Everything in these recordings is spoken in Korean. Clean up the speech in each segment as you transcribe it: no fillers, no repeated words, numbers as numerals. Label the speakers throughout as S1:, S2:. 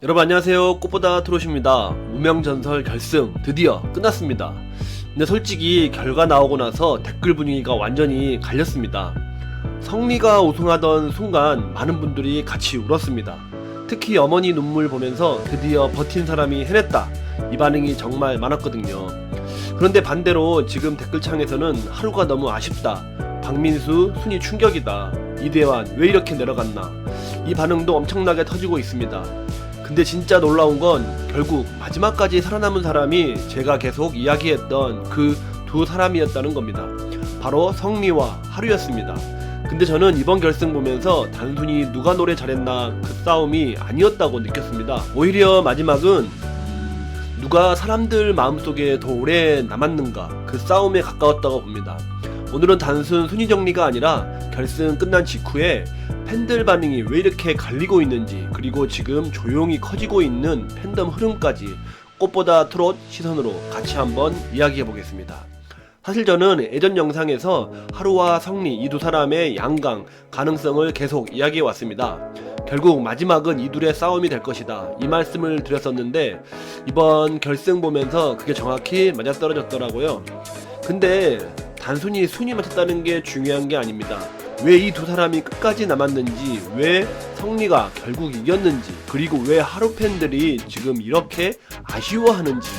S1: 여러분 안녕하세요. 꽃보다 트롯입니다. 무명전설 결승 드디어 끝났습니다. 근데 솔직히 결과 나오고 나서 댓글 분위기가 완전히 갈렸습니다. 성리가 우승하던 순간 많은 분들이 같이 울었습니다. 특히 어머니 눈물 보면서 드디어 버틴 사람이 해냈다, 이 반응이 정말 많았거든요. 그런데 반대로 지금 댓글창에서는 하루가 너무 아쉽다, 박민수 순위 충격이다, 이대환 왜 이렇게 내려갔나, 이 반응도 엄청나게 터지고 있습니다. 근데 진짜 놀라운 건 결국 마지막까지 살아남은 사람이 제가 계속 이야기했던 그 두 사람이었다는 겁니다. 바로 성리와 하루였습니다. 근데 저는 이번 결승 보면서 단순히 누가 노래 잘했나 그 싸움이 아니었다고 느꼈습니다. 오히려 마지막은 누가 사람들 마음속에 더 오래 남았는가, 그 싸움에 가까웠다고 봅니다. 오늘은 단순 순위 정리가 아니라 결승 끝난 직후에 팬들 반응이 왜 이렇게 갈리고 있는지, 그리고 지금 조용히 커지고 있는 팬덤 흐름까지 꽃보다 트롯 시선으로 같이 한번 이야기해 보겠습니다. 사실 저는 예전 영상에서 하루와 성리 이 두 사람의 양강 가능성을 계속 이야기해 왔습니다. 결국 마지막은 이 둘의 싸움이 될 것이다, 이 말씀을 드렸었는데 이번 결승 보면서 그게 정확히 맞아떨어졌더라고요. 근데 단순히 순위 맞췄다는 게 중요한 게 아닙니다. 왜 이 두 사람이 끝까지 남았는지, 왜 성리가 결국 이겼는지, 그리고 왜 하루 팬들이 지금 이렇게 아쉬워하는지,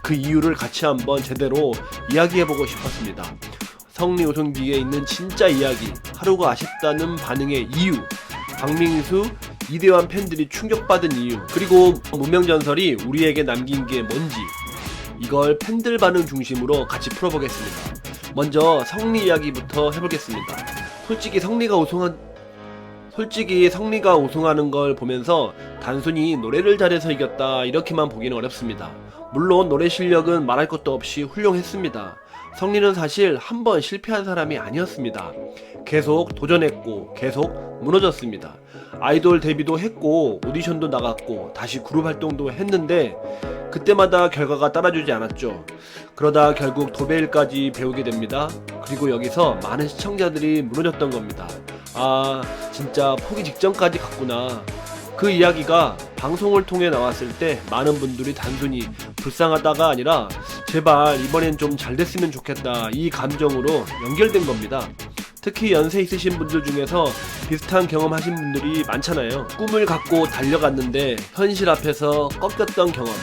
S1: 그 이유를 같이 한번 제대로 이야기해보고 싶었습니다. 성리 우승 뒤에 있는 진짜 이야기, 하루가 아쉽다는 반응의 이유, 박민수, 이대환 팬들이 충격받은 이유, 그리고 무명전설이 우리에게 남긴 게 뭔지, 이걸 팬들 반응 중심으로 같이 풀어보겠습니다. 먼저 성리 이야기부터 해보겠습니다. 솔직히 성리가 우승하는 걸 보면서 단순히 노래를 잘해서 이겼다 이렇게만 보기는 어렵습니다. 물론 노래 실력은 말할 것도 없이 훌륭했습니다. 성리는 사실 한 번 실패한 사람이 아니었습니다. 계속 도전했고 계속 무너졌습니다. 아이돌 데뷔도 했고 오디션도 나갔고 다시 그룹 활동도 했는데 그때마다 결과가 따라주지 않았죠. 그러다 결국 도배일까지 배우게 됩니다. 그리고 여기서 많은 시청자들이 무너졌던 겁니다. 아, 진짜 포기 직전까지 갔구나. 그 이야기가 방송을 통해 나왔을 때 많은 분들이 단순히 불쌍하다가 아니라 제발 이번엔 좀 잘됐으면 좋겠다, 이 감정으로 연결된 겁니다. 특히 연세 있으신 분들 중에서 비슷한 경험하신 분들이 많잖아요. 꿈을 갖고 달려갔는데 현실 앞에서 꺾였던 경험,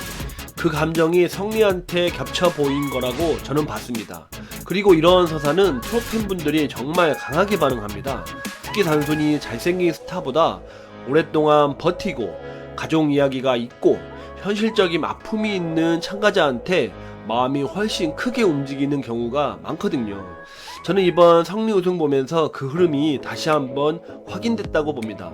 S1: 그 감정이 성리한테 겹쳐 보인 거라고 저는 봤습니다. 그리고 이런 서사는 트롯 팬분들이 정말 강하게 반응합니다. 특히 단순히 잘생긴 스타보다 오랫동안 버티고 가족 이야기가 있고 현실적인 아픔이 있는 참가자한테 마음이 훨씬 크게 움직이는 경우가 많거든요. 저는 이번 성리 우승 보면서 그 흐름이 다시 한번 확인됐다고 봅니다.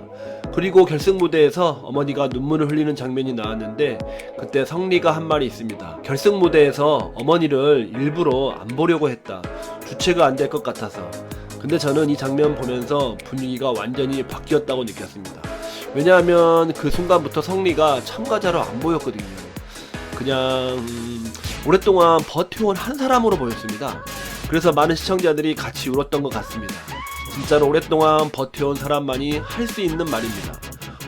S1: 그리고 결승 무대에서 어머니가 눈물을 흘리는 장면이 나왔는데 그때 성리가 한 말이 있습니다. 결승 무대에서 어머니를 일부러 안 보려고 했다, 주체가 안 될 것 같아서. 근데 저는 이 장면 보면서 분위기가 완전히 바뀌었다고 느꼈습니다. 왜냐하면 그 순간부터 성리가 참가자로 안 보였거든요. 그냥 오랫동안 버텨온 한 사람으로 보였습니다. 그래서 많은 시청자들이 같이 울었던 것 같습니다. 진짜로 오랫동안 버텨온 사람만이 할 수 있는 말입니다.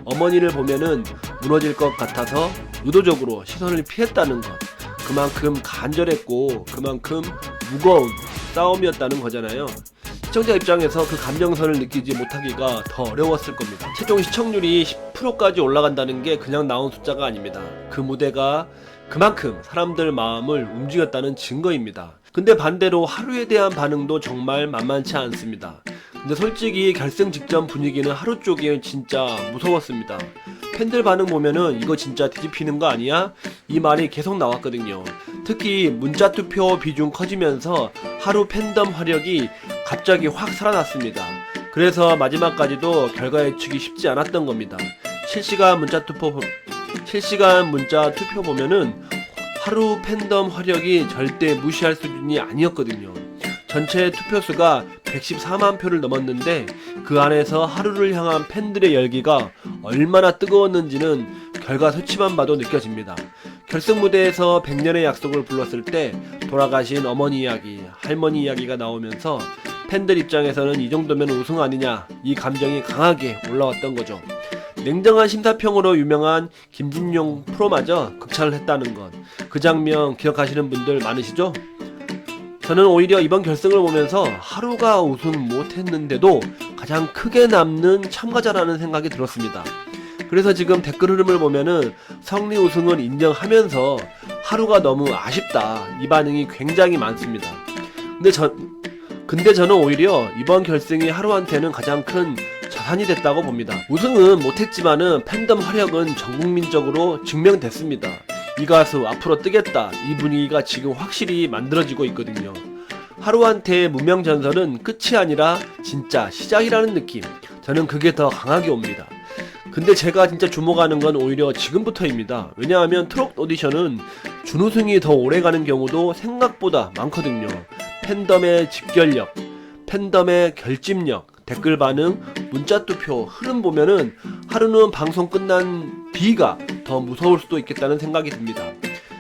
S1: 어머니를 보면은 무너질 것 같아서 의도적으로 시선을 피했다는 것, 그만큼 간절했고 그만큼 무거운 싸움이었다는 거잖아요. 시청자 입장에서 그 감정선을 느끼지 못하기가 더 어려웠을 겁니다. 최종 시청률이 10%까지 올라간다는 게 그냥 나온 숫자가 아닙니다. 그 무대가 그만큼 사람들 마음을 움직였다는 증거입니다. 근데 반대로 하루에 대한 반응도 정말 만만치 않습니다. 근데 솔직히 결승 직전 분위기는 하루 쪽이 진짜 무서웠습니다. 팬들 반응 보면은 이거 진짜 뒤집히는 거 아니야? 이 말이 계속 나왔거든요. 특히 문자 투표 비중 커지면서 하루 팬덤 화력이 갑자기 확 살아났습니다. 그래서 마지막까지도 결과 예측이 쉽지 않았던 겁니다. 실시간 문자 투표 보면은 하루 팬덤 화력이 절대 무시할 수준이 아니었거든요. 전체 투표수가 114만 표를 넘었는데 그 안에서 하루를 향한 팬들의 열기가 얼마나 뜨거웠는지는 결과 수치만 봐도 느껴집니다. 결승 무대에서 100년의 약속을 불렀을 때 돌아가신 어머니 이야기, 할머니 이야기가 나오면서 팬들 입장에서는 이 정도면 우승 아니냐, 이 감정이 강하게 올라왔던 거죠. 냉정한 심사평으로 유명한 김진용 프로마저 극찬을 했다는 것. 그 장면 기억하시는 분들 많으시죠? 저는 오히려 이번 결승을 보면서 하루가 우승 못했는데도 가장 크게 남는 참가자라는 생각이 들었습니다. 그래서 지금 댓글 흐름을 보면은 성리 우승을 인정하면서 하루가 너무 아쉽다, 이 반응이 굉장히 많습니다. 근데 저는 오히려 이번 결승이 하루한테는 가장 큰 자산이 됐다고 봅니다. 우승은 못했지만은 팬덤 화력은 전국민적으로 증명됐습니다. 이 가수 앞으로 뜨겠다, 이 분위기가 지금 확실히 만들어지고 있거든요. 하루한테의 무명전설은 끝이 아니라 진짜 시작이라는 느낌, 저는 그게 더 강하게 옵니다. 근데 제가 진짜 주목하는 건 오히려 지금부터입니다. 왜냐하면 트롯 오디션은 준우승이 더 오래가는 경우도 생각보다 많거든요. 팬덤의 집결력, 팬덤의 결집력, 댓글 반응, 문자 투표 흐름 보면은 하루는 방송 끝난 뒤가 더 무서울 수도 있겠다는 생각이 듭니다.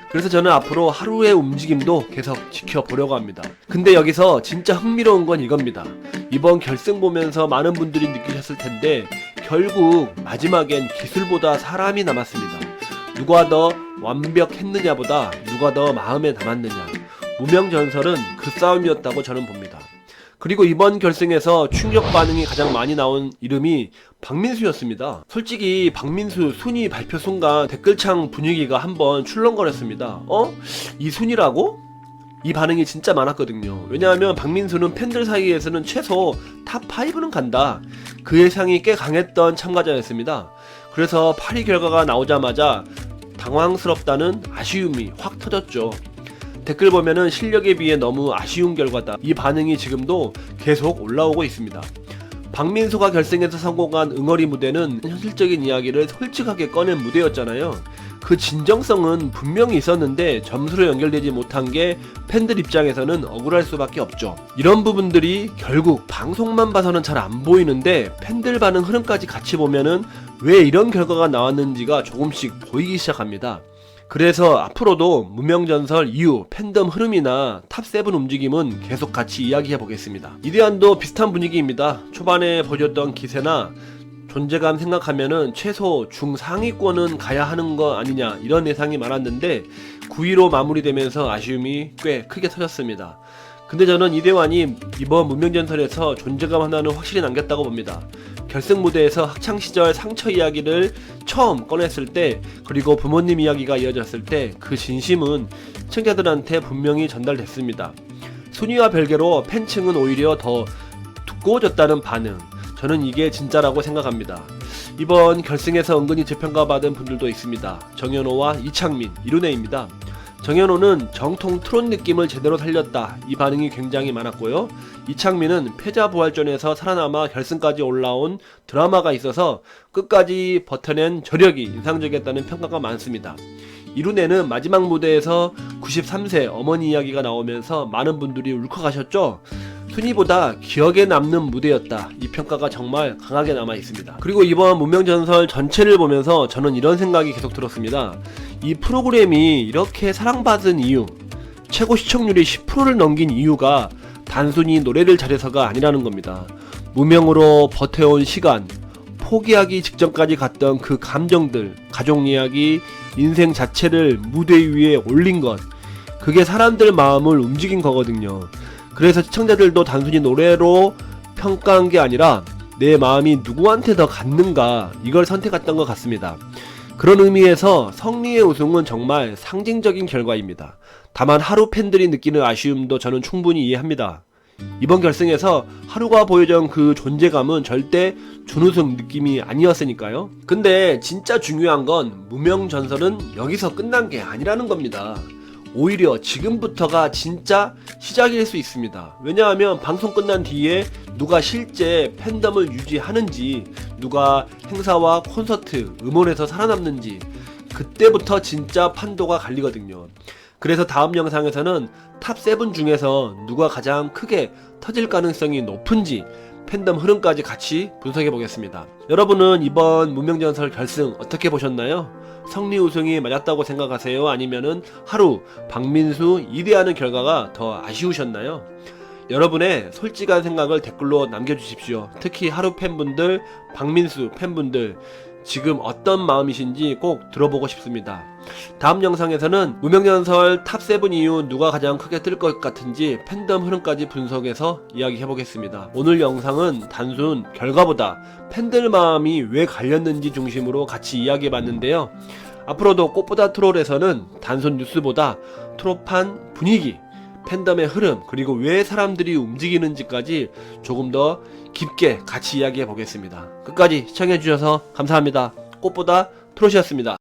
S1: 그래서 저는 앞으로 하루의 움직임도 계속 지켜보려고 합니다. 근데 여기서 진짜 흥미로운 건 이겁니다. 이번 결승 보면서 많은 분들이 느끼셨을 텐데 결국 마지막엔 기술보다 사람이 남았습니다. 누가 더 완벽했느냐보다 누가 더 마음에 남았느냐, 무명전설은 그 싸움이었다고 저는 봅니다. 그리고 이번 결승에서 충격 반응이 가장 많이 나온 이름이 박민수였습니다. 솔직히 박민수 순위 발표 순간 댓글창 분위기가 한번 출렁거렸습니다. 이 순위라고? 이 반응이 진짜 많았거든요. 왜냐하면 박민수는 팬들 사이에서는 최소 탑5는 간다, 그 예상이 꽤 강했던 참가자였습니다. 그래서 8위 결과가 나오자마자 당황스럽다는 아쉬움이 확 터졌죠. 댓글 보면은 실력에 비해 너무 아쉬운 결과다, 이 반응이 지금도 계속 올라오고 있습니다. 박민수가 결승에서 성공한 응어리 무대는 현실적인 이야기를 솔직하게 꺼낸 무대였잖아요. 그 진정성은 분명히 있었는데 점수로 연결되지 못한 게 팬들 입장에서는 억울할 수밖에 없죠. 이런 부분들이 결국 방송만 봐서는 잘 안 보이는데 팬들 반응 흐름까지 같이 보면은 왜 이런 결과가 나왔는지가 조금씩 보이기 시작합니다. 그래서 앞으로도 무명전설 이후 팬덤 흐름이나 탑7 움직임은 계속 같이 이야기해 보겠습니다. 이대환도 비슷한 분위기입니다. 초반에 보여줬던 기세나 존재감 생각하면은 최소 중상위권은 가야 하는 거 아니냐, 이런 예상이 많았는데 9위로 마무리되면서 아쉬움이 꽤 크게 터졌습니다. 근데 저는 이대환이 이번 무명전설에서 존재감 하나는 확실히 남겼다고 봅니다. 결승 무대에서 학창시절 상처 이야기를 처음 꺼냈을 때, 그리고 부모님 이야기가 이어졌을 때 그 진심은 시청자들한테 분명히 전달됐습니다. 순위와 별개로 팬층은 오히려 더 두꺼워졌다는 반응, 저는 이게 진짜라고 생각합니다. 이번 결승에서 은근히 재평가받은 분들도 있습니다. 정현호와 이창민, 이룬혜입니다. 정현호는 정통 트롯 느낌을 제대로 살렸다, 이 반응이 굉장히 많았고요. 이창민은 패자부활전에서 살아남아 결승까지 올라온 드라마가 있어서 끝까지 버텨낸 저력이 인상적이었다는 평가가 많습니다. 이룬혜는 마지막 무대에서 93세 어머니 이야기가 나오면서 많은 분들이 울컥하셨죠. 순위보다 기억에 남는 무대였다, 이 평가가 정말 강하게 남아있습니다. 그리고 이번 무명전설 전체를 보면서 저는 이런 생각이 계속 들었습니다. 이 프로그램이 이렇게 사랑받은 이유, 최고 시청률이 10%를 넘긴 이유가 단순히 노래를 잘해서가 아니라는 겁니다. 무명으로 버텨온 시간, 포기하기 직전까지 갔던 그 감정들, 가족 이야기, 인생 자체를 무대 위에 올린 것, 그게 사람들 마음을 움직인 거거든요. 그래서 시청자들도 단순히 노래로 평가한 게 아니라 내 마음이 누구한테 더 갔는가, 이걸 선택했던 것 같습니다. 그런 의미에서 성리의 우승은 정말 상징적인 결과입니다. 다만 하루 팬들이 느끼는 아쉬움도 저는 충분히 이해합니다. 이번 결승에서 하루가 보여준 그 존재감은 절대 준우승 느낌이 아니었으니까요. 근데 진짜 중요한 건 무명전설은 여기서 끝난 게 아니라는 겁니다. 오히려 지금부터가 진짜 시작일 수 있습니다. 왜냐하면 방송 끝난 뒤에 누가 실제 팬덤을 유지하는지, 누가 행사와 콘서트, 음원에서 살아남는지, 그때부터 진짜 판도가 갈리거든요. 그래서 다음 영상에서는 탑7 중에서 누가 가장 크게 터질 가능성이 높은지 팬덤 흐름까지 같이 분석해 보겠습니다. 여러분은 이번 무명전설 결승 어떻게 보셨나요? 성리 우승이 맞았다고 생각하세요? 아니면은 하루, 박민수, 이대하는 결과가 더 아쉬우셨나요? 여러분의 솔직한 생각을 댓글로 남겨주십시오. 특히 하루 팬분들, 박민수 팬분들, 지금 어떤 마음이신지 꼭 들어보고 싶습니다. 다음 영상에서는 무명연설 탑7 이후 누가 가장 크게 뜰 것 같은지 팬덤 흐름까지 분석해서 이야기해보겠습니다. 오늘 영상은 단순 결과보다 팬들 마음이 왜 갈렸는지 중심으로 같이 이야기해봤는데요. 앞으로도 꽃보다 트롤에서는 단순 뉴스보다 트롯판 분위기, 팬덤의 흐름, 그리고 왜 사람들이 움직이는지까지 조금 더 깊게 같이 이야기해 보겠습니다. 끝까지 시청해 주셔서 감사합니다. 꽃보다 트롯이었습니다.